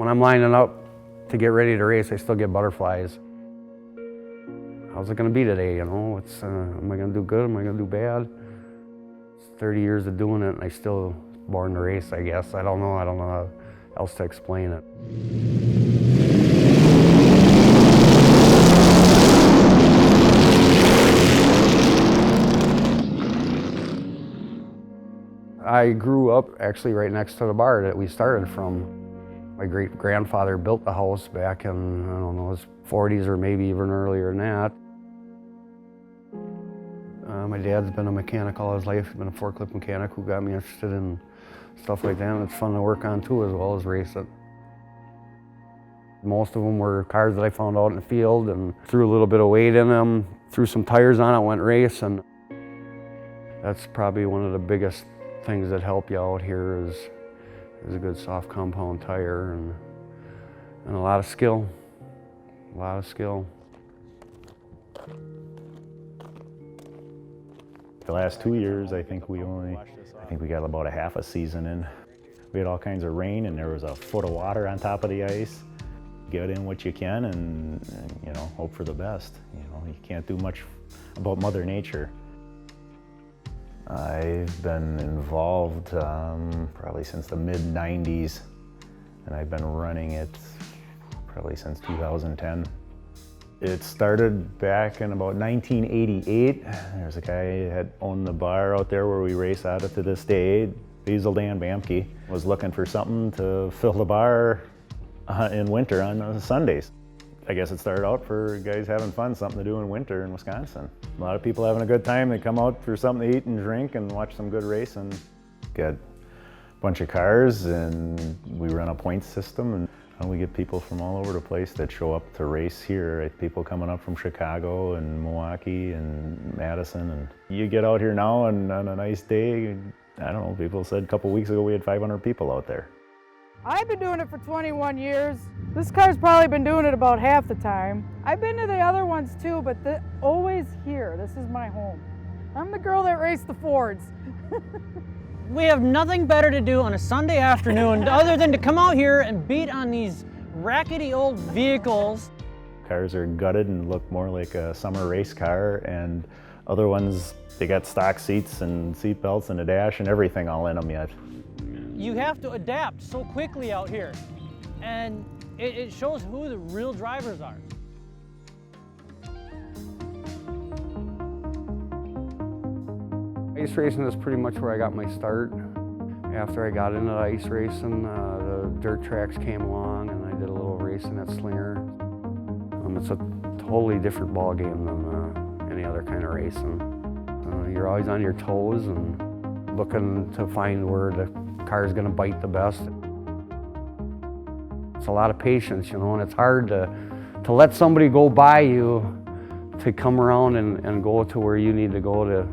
When I'm lining up to get ready to race, I still get butterflies. How's it gonna be today, you know? Am I gonna do good, am I gonna do bad? It's 30 years of doing it and I still born to race, I guess. I don't know how else to explain it. I grew up actually right next to the bar that we started from. My great-grandfather built the house back in, I don't know, his 40s or maybe even earlier than that. My dad's been a mechanic all his life. He's been a forklift mechanic who got me interested in stuff like that. And it's fun to work on too, as well as race it. Most of them were cars that I found out in the field and threw a little bit of weight in them, threw some tires on it, went racing. That's probably one of the biggest things that help you out here is a good soft compound tire and a lot of skill, a lot of skill. The last 2 years, I think we got about a half a season in. We had all kinds of rain and there was a foot of water on top of the ice. Get in what you can and you know, hope for the best. You know, you can't do much about Mother Nature. I've been involved probably since the mid-90s, and I've been running it probably since 2010. It started back in about 1988. There's a guy that had owned the bar out there where we race out of to this day. Diesel Dan Bamke was looking for something to fill the bar in winter on Sundays. I guess it started out for guys having fun, something to do in winter in Wisconsin. A lot of people having a good time. They come out for something to eat and drink and watch some good racing. Got a bunch of cars and we run a points system and we get people from all over the place that show up to race here. People coming up from Chicago and Milwaukee and Madison. And you get out here now and on a nice day, I don't know, people said a couple weeks ago we had 500 people out there. I've been doing it for 21 years. This car's probably been doing it about half the time. I've been to the other ones too, but always here. This is my home. I'm the girl that raced the Fords. We have nothing better to do on a Sunday afternoon other than to come out here and beat on these rackety old vehicles. Cars are gutted and look more like a summer race car, and other ones, they got stock seats and seat belts and a dash and everything all in them yet. You have to adapt so quickly out here, and it shows who the real drivers are. Ice racing is pretty much where I got my start. After I got into ice racing, the dirt tracks came along and I did a little racing at Slinger. It's a totally different ball game than any other kind of racing. You're always on your toes and looking to find where the car's gonna bite the best. It's a lot of patience, you know, and it's hard to let somebody go by you to come around and go to where you need to go to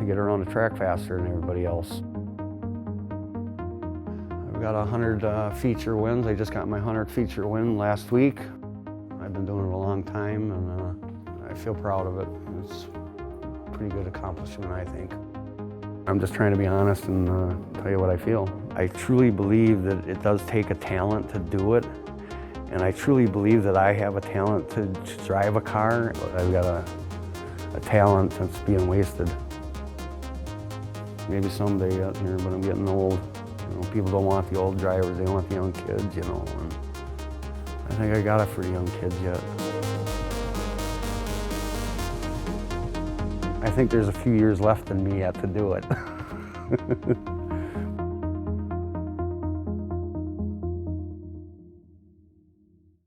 get around the track faster than everybody else. I've got 100 feature wins. I just got my 100th feature win last week. I've been doing it a long time and I feel proud of it. It's a pretty good accomplishment, I think. I'm just trying to be honest and tell you what I feel. I truly believe that it does take a talent to do it, and I truly believe that I have a talent to drive a car. I've got a talent that's being wasted. Maybe someday out here, but I'm getting old. You know, people don't want the old drivers, they want the young kids, you know. And I think I got it for the young kids yet. I think there's a few years left in me yet to do it.